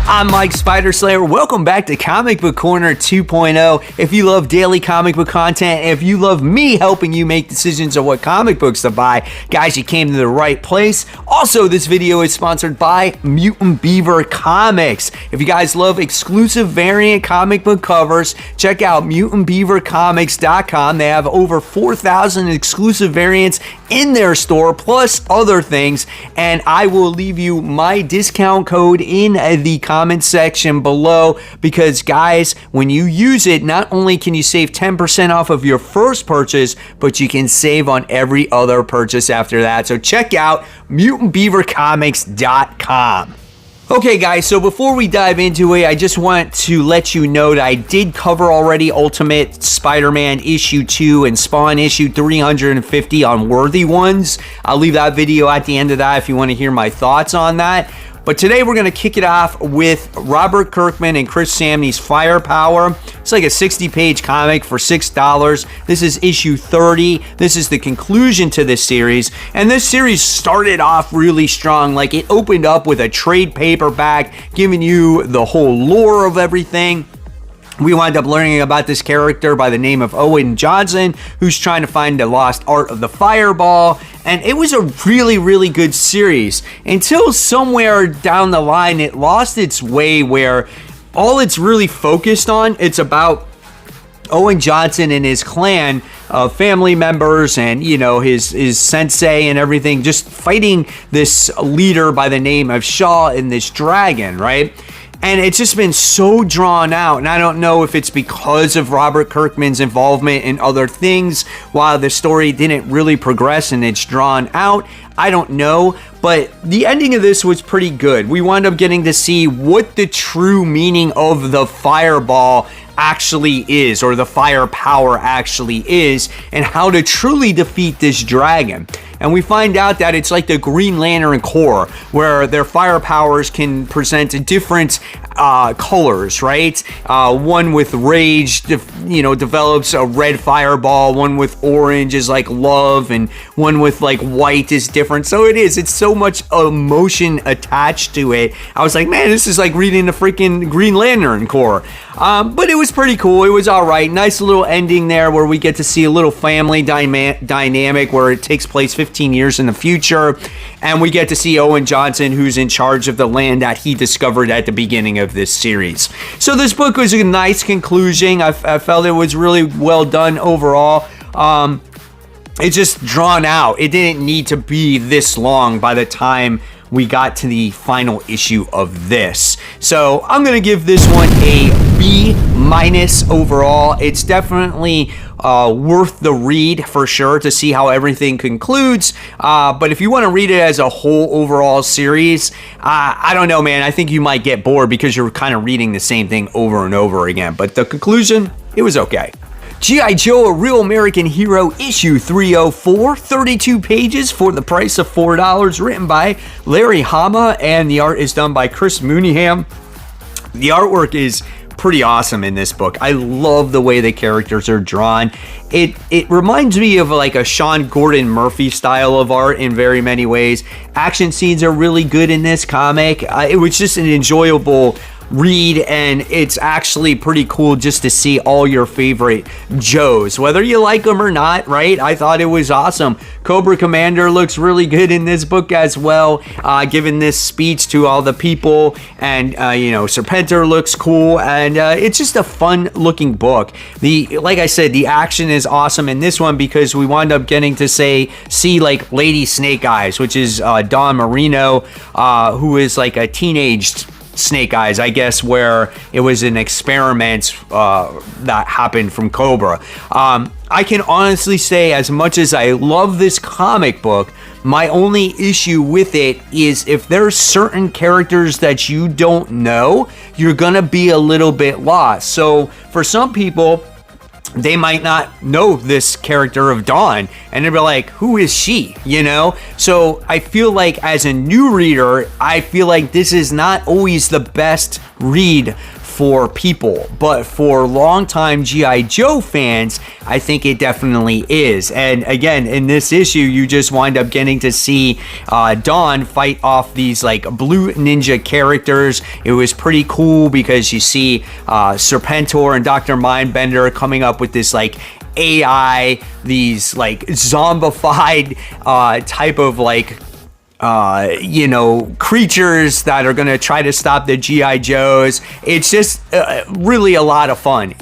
I'm Mike Spider Slayer. Welcome back to Comic Book Corner 2.0. If you love daily comic book content, if you love me helping you make decisions on what comic books to buy, guys, you came to the right place. Also, this video is sponsored by Mutant Beaver Comics. If you guys love exclusive variant comic book covers, check out mutantbeavercomics.com. They have over 4,000 exclusive variants in their store, plus other things, and I will leave you my discount code in the comment section below, because guys, when you use it, not only can you save 10% off of your first purchase, but you can save on every other purchase after that. So check out mutantbeavercomics.com. Okay guys, so before we dive into it, I just want to let you know that I did cover already Ultimate Spider-Man issue 2 and Spawn issue 350 on Worthy Ones. I'll leave that video at the end of that if you want to hear my thoughts on that. But today we're going to kick it off with Robert Kirkman and Chris Samnee's Firepower. It's like a 60-page comic for $6. This is issue 30. This is the conclusion to this series. And this series started off really strong. Like, it opened up with a trade paperback, giving you the whole lore of everything. We wind up learning about this character by the name of Owen Johnson, who's trying to find the lost art of the fireball. And it was a really, really good series until somewhere down the line it lost its way, where all it's really focused on, it's about Owen Johnson and his clan of family members and, you know, his sensei and everything, just fighting this leader by the name of Shaw and this dragon, right? And it's just been so drawn out, and I don't know if it's because of Robert Kirkman's involvement in other things, while the story didn't really progress and it's drawn out. I don't know, but the ending of this was pretty good. We wound up getting to see what the true meaning of the fireball actually is, or the firepower actually is, and how to truly defeat this dragon. And we find out that it's like the Green Lantern Corps, where their fire powers can present different colors, right? One with rage, develops a red fireball. One with orange is like love, and one with like white is different. So it's so much emotion attached to it. I was like, man, this is like reading the freaking Green Lantern Corps. But it was pretty cool. It was all right. Nice little ending there where we get to see a little family dynamic where it takes place 15 years in the future. And we get to see Owen Johnson, who's in charge of the land that he discovered at the beginning of this series. So this book was a nice conclusion. I felt it was really well done overall. It's just drawn out. It didn't need to be this long by the time we got to the final issue of this. So I'm going to give this one a B- overall. It's definitely worth the read for sure to see how everything concludes. But if you want to read it as a whole overall series, I don't know, man. I think you might get bored because you're kind of reading the same thing over and over again. But the conclusion, it was okay. G.I. Joe, A Real American Hero, issue 304, 32 pages for the price of $4, written by Larry Hama, and the art is done by Chris Mooneyham. The artwork is pretty awesome in this book. I love the way the characters are drawn. It reminds me of like a Sean Gordon Murphy style of art in very many ways. Action scenes are really good in this comic. It was just an enjoyable read, and it's actually pretty cool just to see all your favorite Joes, whether you like them or not, right? I thought it was awesome. Cobra Commander looks really good in this book as well, giving this speech to all the people, and Serpentor looks cool, and it's just a fun looking book. Like I said, the action is awesome in this one because we wound up getting to see like Lady Snake Eyes, which is Dawn Marino, who is like a teenaged Snake Eyes, I guess, where it was an experiment that happened from Cobra. I can honestly say, as much as I love this comic book, my only issue with it is if there's certain characters that you don't know, you're gonna be a little bit lost. So for some people, they might not know this character of Dawn, and they'll be like, who is she? So I feel like as a new reader, I feel like this is not always the best read for people, but for longtime G.I. Joe fans, I think it definitely is. And again, in this issue, you just wind up getting to see Dawn fight off these like blue ninja characters. It was pretty cool because you see Serpentor and Dr. Mindbender coming up with this like AI, these like zombified type of like creatures that are going to try to stop the G.I. Joes. It's just really a lot of fun,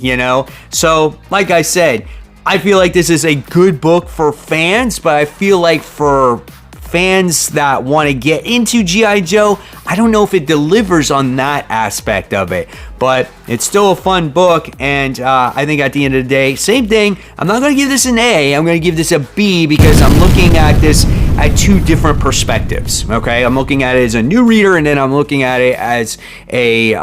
So, like I said, I feel like this is a good book for fans, but I feel like for fans that want to get into G.I. Joe, I don't know if it delivers on that aspect of it, but it's still a fun book, and I think at the end of the day, same thing, I'm not going to give this an A, I'm going to give this a B because I'm looking at this at two different perspectives, okay? I'm looking at it as a new reader, and then I'm looking at it as a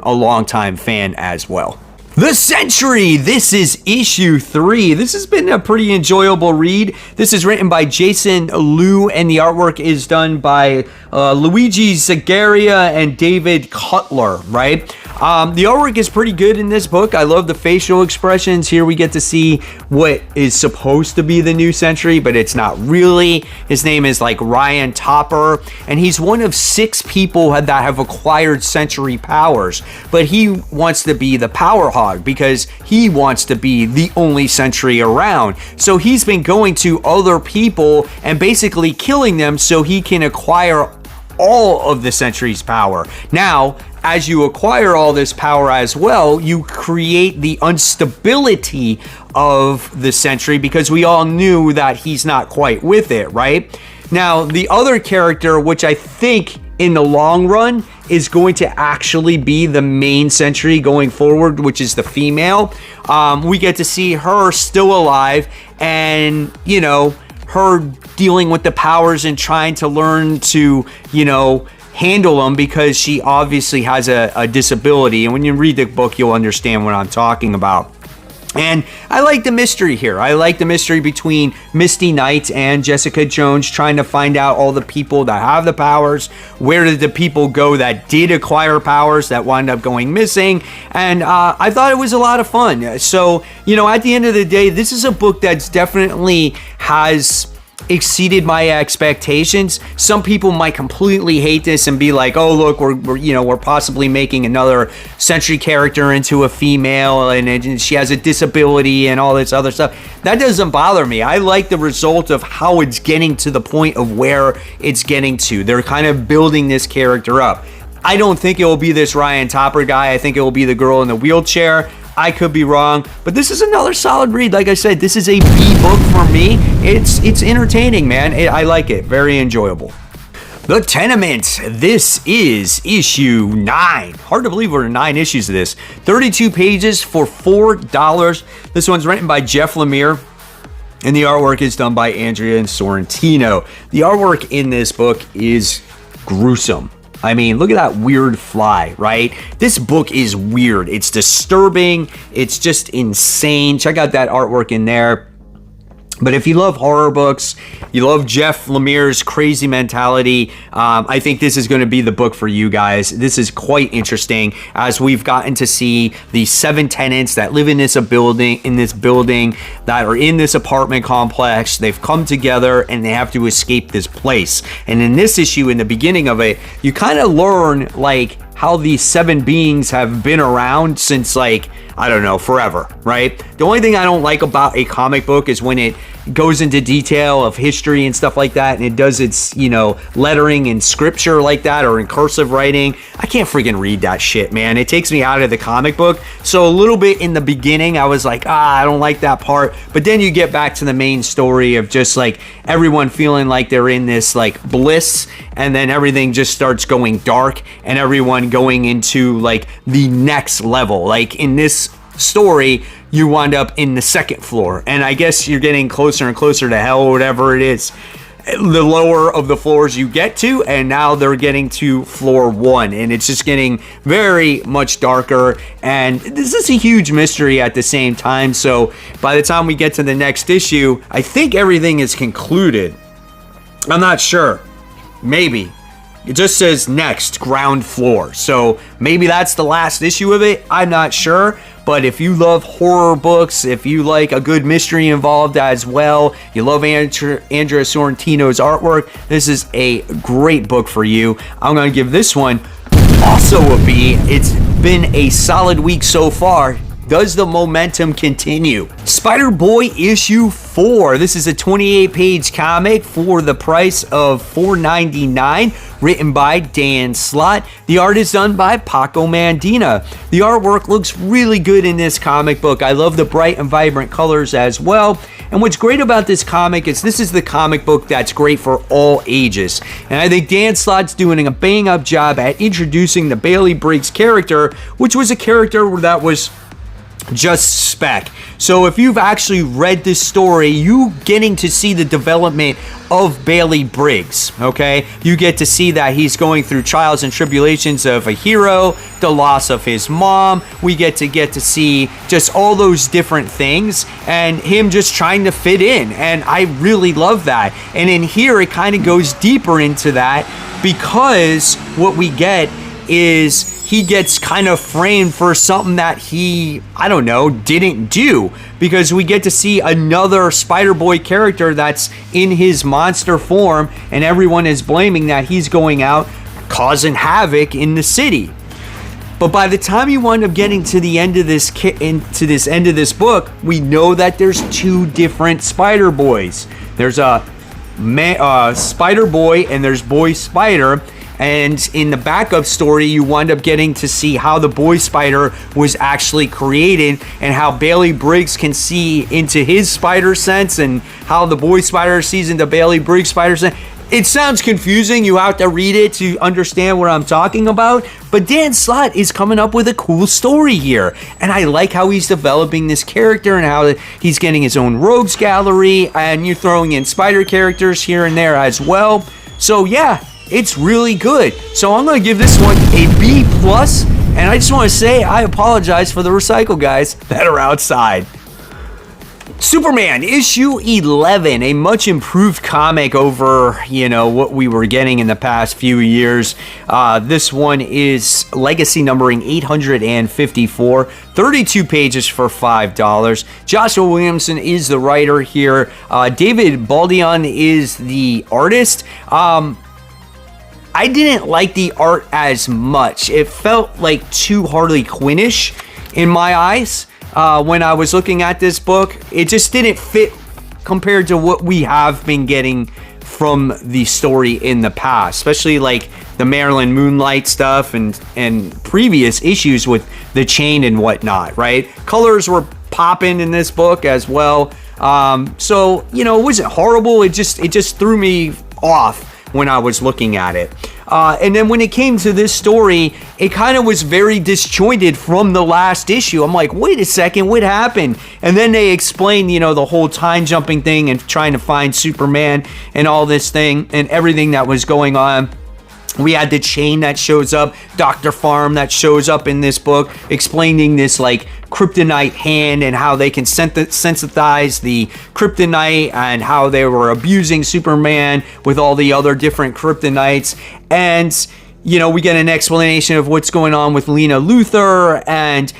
longtime fan as well. The Sentry, this is issue 3. This has been a pretty enjoyable read. This is written by Jason Liu, and the artwork is done by Luigi Zagaria and David Cutler, right? The artwork is pretty good in this book. I love the facial expressions. Here we get to see what is supposed to be the new Sentry, but it's not really. His name is like Ryan Topper, and he's one of 6 people that have acquired Sentry powers, but he wants to be the power hog because he wants to be the only Sentry around. So he's been going to other people and basically killing them so he can acquire all of the Sentry's power. Now, as you acquire all this power as well, you create the instability of the Sentry because we all knew that he's not quite with it, right? Now, the other character, which I think in the long run is going to actually be the main Sentry going forward, which is the female. We get to see her still alive and, her dealing with the powers and trying to learn to, handle them because she obviously has a disability. And when you read the book, you'll understand what I'm talking about. And I like the mystery here. I like the mystery between Misty Knight and Jessica Jones trying to find out all the people that have the powers. Where did the people go that did acquire powers that wind up going missing? And I thought it was a lot of fun. So, at the end of the day, this is a book that's definitely has exceeded my expectations. Some people might completely hate this and be like, "Oh, look, we're possibly making another Sentry character into a female, and she has a disability and all this other stuff." That doesn't bother me. I like the result of how it's getting to the point of where it's getting to. They're kind of building this character up. I don't think it will be this Ryan Topper guy. I think it will be the girl in the wheelchair. I could be wrong, but this is another solid read. Like I said, this is a B book for me. It's entertaining, man. I like it. Very enjoyable. The Tenement. This is issue 9. Hard to believe we're 9 issues of this. 32 pages for $4. This one's written by Jeff Lemire, and the artwork is done by Andrea Sorrentino. The artwork in this book is gruesome. I mean, look at that weird fly, right? This book is weird. It's disturbing. It's just insane. Check out that artwork in there. But if you love horror books, you love Jeff Lemire's crazy mentality, I think this is going to be the book for you guys. This is quite interesting as we've gotten to see the 7 tenants that live in this building that are in this apartment complex. They've come together and they have to escape this place. And in this issue, in the beginning of it, you kind of learn like how these 7 beings have been around since forever, right? The only thing I don't like about a comic book is when it goes into detail of history and stuff like that, and it does its, lettering in scripture like that or in cursive writing. I can't freaking read that shit, man. It takes me out of the comic book. So a little bit in the beginning, I was like, I don't like that part. But then you get back to the main story of just like everyone feeling like they're in this like bliss, and then everything just starts going dark and everyone going into like the next level. Like in this story, you wind up in the 2nd floor, and I guess you're getting closer and closer to hell or whatever it is. The lower of the floors you get to, and now they're getting to floor 1, and it's just getting very much darker, and this is a huge mystery at the same time. So by the time we get to the next issue, I think everything is concluded. I'm not sure. Maybe. It just says next, ground floor. So maybe that's the last issue of it. I'm not sure. But if you love horror books, if you like a good mystery involved as well, you love Andrea Sorrentino's artwork, this is a great book for you. I'm going to give this one also a B. It's been a solid week so far. Does the momentum continue? Spider-Boy issue 4. This is a 28-page comic for the price of $4.99, written by Dan Slott. The art is done by Paco Mandina. The artwork looks really good in this comic book. I love the bright and vibrant colors as well. And what's great about this comic is this is the comic book that's great for all ages. And I think Dan Slott's doing a bang-up job at introducing the Bailey Briggs character, which was a character that was just spec. So if you've actually read this story, you getting to see the development of Bailey Briggs, okay? You get to see that he's going through trials and tribulations of a hero, the loss of his mom. We get to see just all those different things and him just trying to fit in. And I really love that. And in here, it kind of goes deeper into that because what we get is he gets kind of framed for something that he, I don't know, didn't do. Because we get to see another Spider-Boy character that's in his monster form, and everyone is blaming that he's going out causing havoc in the city. But by the time you wind up getting to the end of this book, we know that there's two different Spider-Boys. There's a Spider-Boy and there's Boy Spider. And in the backup story, you wind up getting to see how the Boy Spider was actually created and how Bailey Briggs can see into his spider sense and how the Boy Spider sees into Bailey Briggs' spider sense. It sounds confusing. You have to read it to understand what I'm talking about. But Dan Slott is coming up with a cool story here. And I like how he's developing this character and how he's getting his own rogues gallery. And you're throwing in spider characters here and there as well. So yeah, it's really good. So I'm going to give this one a B+. And I just want to say I apologize for the recycle guys that are outside. Superman issue 11, a much improved comic over, what we were getting in the past few years. This one is legacy numbering 854, 32 pages for $5. Joshua Williamson is the writer here. David Baldion is the artist. I didn't like the art as much. It felt like too Harley Quinn-ish in my eyes. When I was looking at this book, it just didn't fit compared to what we have been getting from the story in the past, especially like the Marilyn Moonlight stuff and previous issues with the chain and whatnot, right? Colors were popping in this book as well. So, it wasn't horrible. It just threw me off when I was looking at it. And then when it came to this story, it kind of was very disjointed from the last issue. I'm like, wait a second, what happened? And then they explained, the whole time jumping thing and trying to find Superman and all this thing and everything that was going on. We had the chain that shows up, Dr. Farm that shows up in this book, explaining this like kryptonite hand and how they can sensitize the kryptonite and how they were abusing Superman with all the other different kryptonites. And, we get an explanation of what's going on with Lena Luthor. And,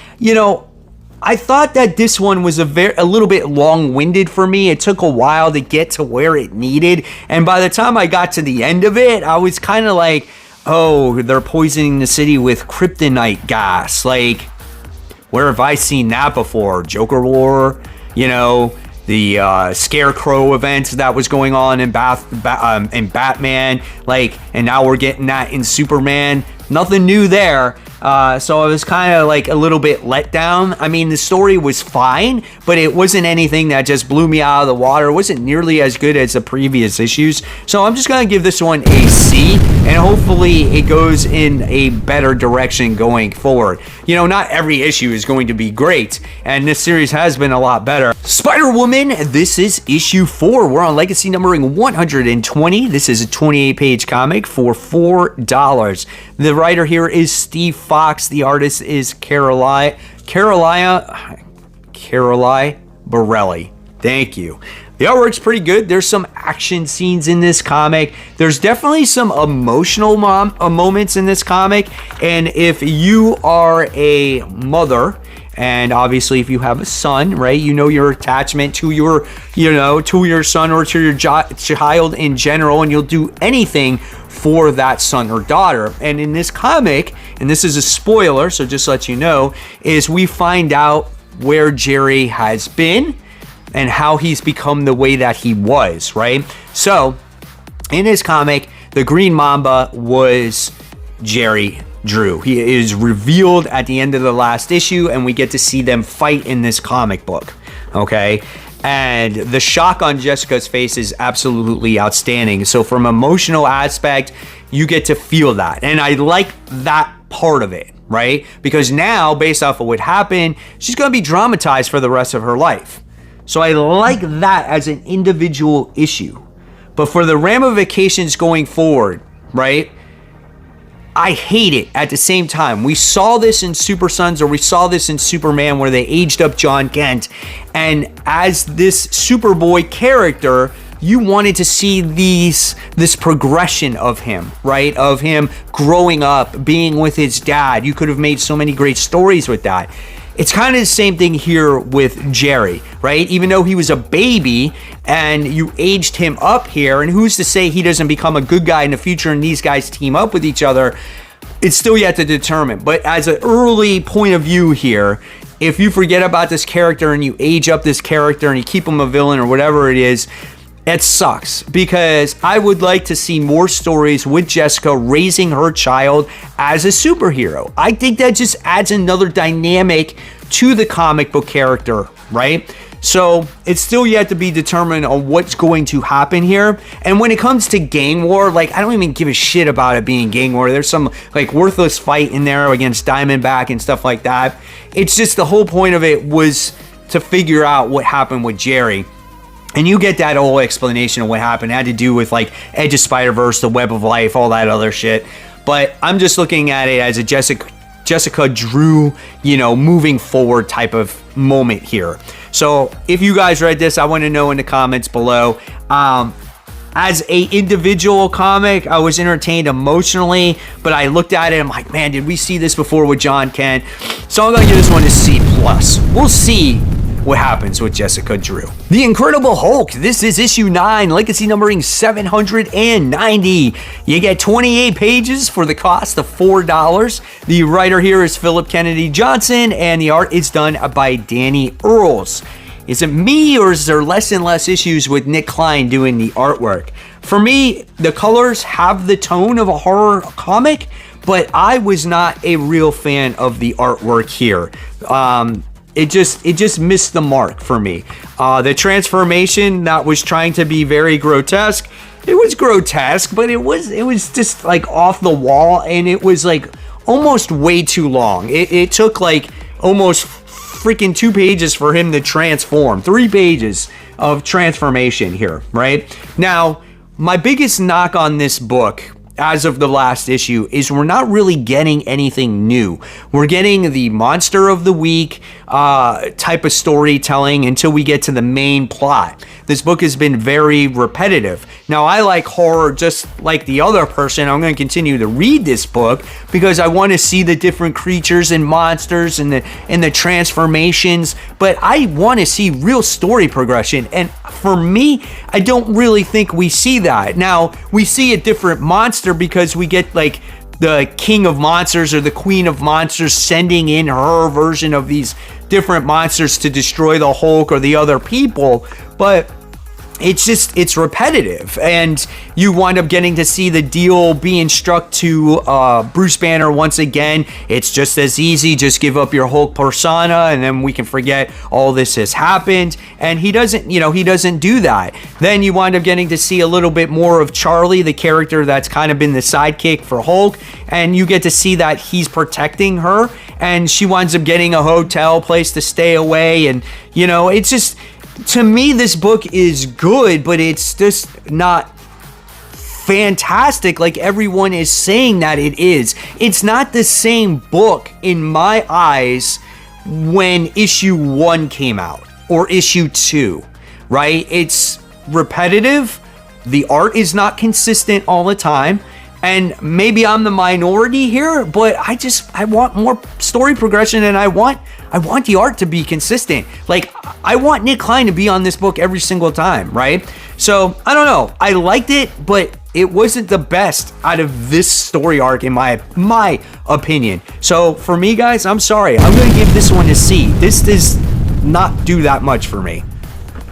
I thought that this one was a little bit long-winded for me. It took a while to get to where it needed. And by the time I got to the end of it, I was kind of like, oh, they're poisoning the city with kryptonite gas. Like, where have I seen that before? Joker War, the Scarecrow event that was going on in Batman. Like, and now we're getting that in Superman. Nothing new there. So I was kind of like a little bit let down. I mean, the story was fine, but it wasn't anything that just blew me out of the water. It wasn't nearly as good as the previous issues. So I'm just going to give this one a C, and hopefully it goes in a better direction going forward. Not every issue is going to be great, and this series has been a lot better. Spider-Woman, this is issue 4. We're on legacy numbering 120. This is a 28-page comic for $4. The writer here is Steve Fox. The artist is Caroline Borelli. Thank you. The artwork's pretty good. There's some action scenes in this comic. There's definitely some emotional moments in this comic. And if you are a mother, and obviously if you have a son, right, you know your attachment to your, to your son or to your child in general, and you'll do anything for that son or daughter. And in this comic, and this is a spoiler, so just to let you know, is we find out where Jerry has been and how he's become the way that he was, right? So, in his comic, the Green Mamba was Jerry Drew. He is revealed at the end of the last issue, and we get to see them fight in this comic book, okay? And the shock on Jessica's face is absolutely outstanding. So, from an emotional aspect, you get to feel that. And I like that part of it, right? Because now, based off of what happened, she's going to be dramatized for the rest of her life. So I like that as an individual issue. But for the ramifications going forward, right, I hate it at the same time. We saw this in Super Sons, or we saw this in Superman, where they aged up John Kent. And as this Superboy character, you wanted to see this progression of him, right? Of him growing up, being with his dad. You could have made so many great stories with that. It's kind of the same thing here with Jerry, right? Even though he was a baby and you aged him up here, and who's to say he doesn't become a good guy in the future and these guys team up with each other, it's still yet to determine. But as an early point of view here, if you forget about this character and you age up this character and you keep him a villain or whatever it is, it sucks, because I would like to see more stories with Jessica raising her child as a superhero. I think that just adds another dynamic to the comic book character, right? So it's still yet to be determined on what's going to happen here. And when it comes to gang war, like, I don't even give a shit about it being gang war. There's some like worthless fight in there against Diamondback and stuff like that. It's just the whole point of it was to figure out what happened with Jerry. And you get that whole explanation of what happened. It had to do with like Edge of Spider-Verse, the Web of Life, all that other shit. But I'm just looking at it as a Jessica Drew, moving forward type of moment here. So if you guys read this, I want to know in the comments below. As a individual comic, I was entertained emotionally, but I looked at it, I'm like, man, did we see this before with John Kent? So I'm going to give this one a C+. We'll see what happens with Jessica Drew. The Incredible Hulk. This is issue 9, legacy numbering 790. You get 28 pages for the cost of $4. The writer here is Philip Kennedy Johnson, and the art is done by Danny Earls. Is it me, or is there less and less issues with Nick Klein doing the artwork? For me, the colors have the tone of a horror comic, but I was not a real fan of the artwork here. It just missed the mark for me. The transformation that was trying to be very grotesque, it was grotesque, but it was just like off the wall, and it was like almost way too long. It took like almost freaking 2 pages for him to transform. 3 pages of transformation here, right? Now, my biggest knock on this book as of the last issue is we're not really getting anything new. We're getting the monster of the week type of storytelling until we get to the main plot. This book has been very repetitive. Now, I like horror just like the other person. I'm going to continue to read this book because I want to see the different creatures and monsters and the transformations, but I want to see real story progression. And for me, I don't really think we see that. Now, we see a different monster because we get like the king of monsters or the queen of monsters sending in her version of these different monsters to destroy the Hulk or the other people, but it's repetitive, and you wind up getting to see the deal being struck to Bruce Banner once again. It's just as easy, just give up your Hulk persona and then we can forget all this has happened. And he doesn't do that. Then you wind up getting to see a little bit more of Charlie, the character that's kind of been the sidekick for Hulk, and you get to see that he's protecting her, and she winds up getting a hotel place to stay away. And it's just, to me, this book is good, but it's just not fantastic like everyone is saying that it is. It's not the same book in my eyes when issue 1 came out or issue 2, right? It's repetitive. The art is not consistent all the time. And maybe I'm the minority here, but I want more story progression, and I want the art to be consistent. Like, I want Nick Klein to be on this book every single time, right? So, I don't know. I liked it, but it wasn't the best out of this story arc in my opinion. So, for me, guys, I'm sorry. I'm going to give this one a C. This does not do that much for me.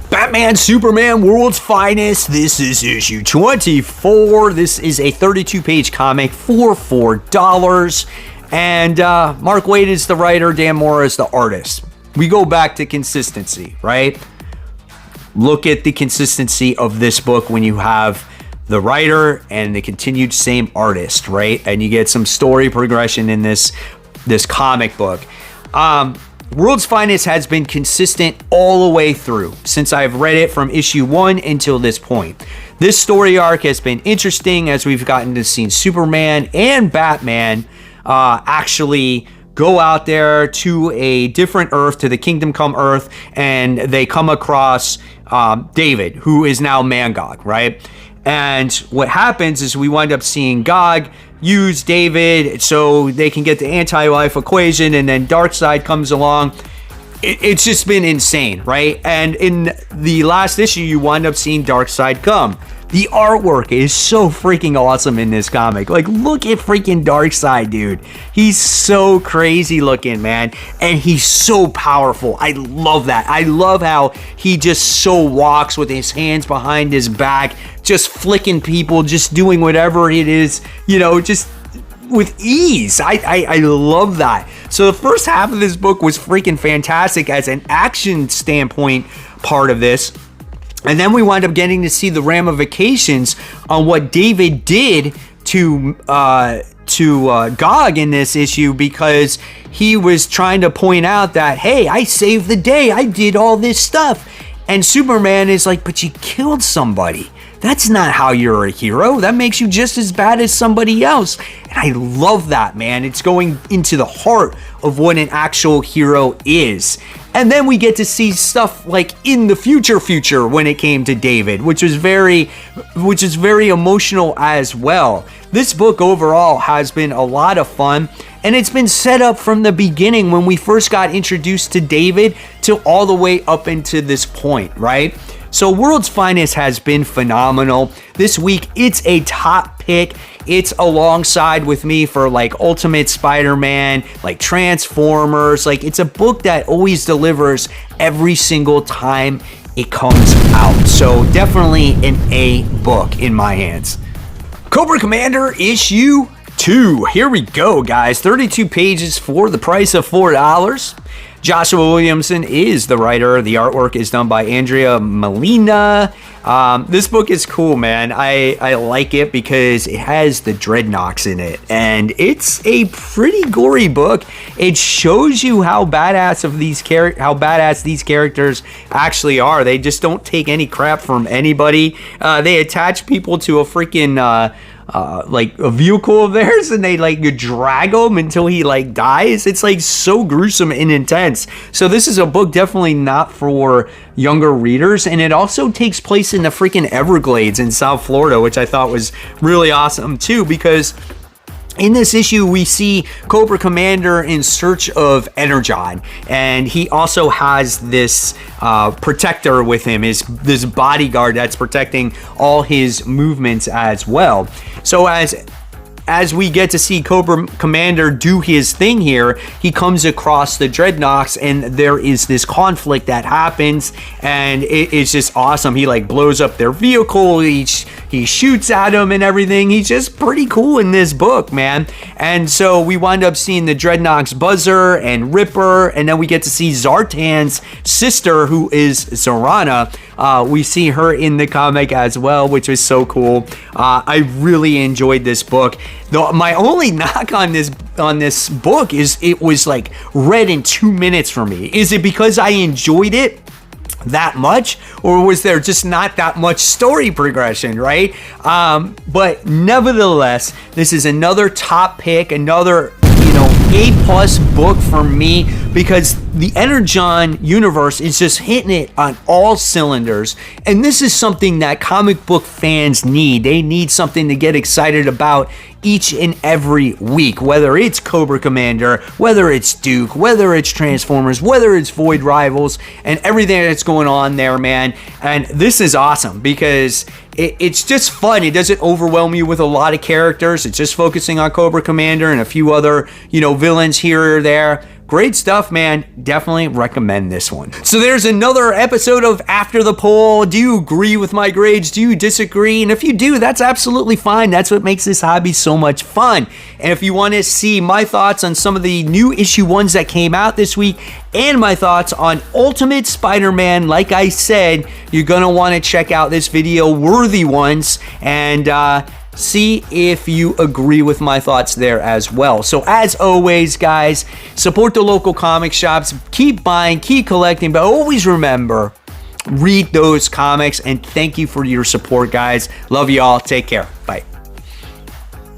Batman Superman World's Finest. This is issue 24. This is a 32-page comic for $4. And Mark Waid is the writer, Dan Mora is the artist. We go back to consistency, right? Look at the consistency of this book when you have the writer and the continued same artist, right? And you get some story progression in this comic book. World's Finest has been consistent all the way through since I've read it from issue 1 until this point. This story arc has been interesting as we've gotten to see Superman and Batman actually go out there to a different Earth, to the Kingdom Come Earth, and they come across David, who is now Mangog, right? And what happens is we wind up seeing Gog use David so they can get the anti-life equation, and then Darkseid comes along. It's just been insane, right? And in the last issue, you wind up seeing Darkseid come. The artwork is so freaking awesome in this comic. Like, look at freaking Darkseid, dude. He's so crazy looking, man. And he's so powerful. I love that. I love how he just so walks with his hands behind his back, just flicking people, just doing whatever it is, just with ease. I love that. So the first half of this book was freaking fantastic as an action standpoint part of this. And then we wind up getting to see the ramifications on what David did to Gog in this issue, because he was trying to point out that, hey, I saved the day. I did all this stuff. And Superman is like, but you killed somebody. That's not how you're a hero. That makes you just as bad as somebody else. And I love that, man. It's going into the heart of what an actual hero is. And then we get to see stuff like in the future when it came to David, which is very emotional as well. This book overall has been a lot of fun, and it's been set up from the beginning when we first got introduced to David to all the way up into this point, right? So World's Finest has been phenomenal. This week, it's a top pick. It's alongside with me for like Ultimate Spider-Man, like Transformers. Like, it's a book that always delivers every single time it comes out. So definitely an A book in my hands. Cobra Commander issue 2. Here we go, guys. 32 pages for the price of $4. Joshua Williamson is the writer. The artwork is done by Andrea Molina. This book is cool, man. I like it because it has the Dreadnoks in it, and it's a pretty gory book. It shows you how badass these characters actually are. They just don't take any crap from anybody. They attach people to a freaking like a vehicle of theirs, and they like drag him until he like dies. It's like so gruesome and intense. So this is a book definitely not for younger readers, and it also takes place in the freaking Everglades in South Florida, which I thought was really awesome too, because in this issue, we see Cobra Commander in search of Energon, and he also has this protector with him, this bodyguard that's protecting all his movements as well. So as we get to see Cobra Commander do his thing here, he comes across the Dreadnoks, and there is this conflict that happens, and it's just awesome. He like blows up their vehicle, he shoots at them and everything. He's just pretty cool in this book, man. And so we wind up seeing the Dreadnoks Buzzer and Ripper, and then we get to see Zartan's sister, who is Zorana. We see her in the comic as well, which was so cool. I really enjoyed this book. Though my only knock on this book is it was like read in 2 minutes for me. Is it because I enjoyed it that much, or was there just not that much story progression, right? But nevertheless, this is another top pick, another A+ book for me, because the Energon universe is just hitting it on all cylinders, and this is something that comic book fans need. They need something to get excited about each and every week, whether it's Cobra Commander, whether it's Duke, whether it's Transformers, whether it's Void Rivals, and everything that's going on there, man. And this is awesome because it's just fun. It doesn't overwhelm you with a lot of characters. It's just focusing on Cobra Commander and a few other, villains here or there. Great stuff, man. Definitely recommend this one. So there's another episode of After the Poll. Do you agree with my grades? Do you disagree? And if you do, that's absolutely fine. That's what makes this hobby so much fun. And if you want to see my thoughts on some of the new issue 1s that came out this week and my thoughts on Ultimate Spider-Man, like I said, you're going to want to check out this video, Worthy Ones, and see if you agree with my thoughts there as well. So as always, guys, support the local comic shops. Keep buying, keep collecting, but always remember, read those comics, and thank you for your support, guys. Love you all. Take care. Bye.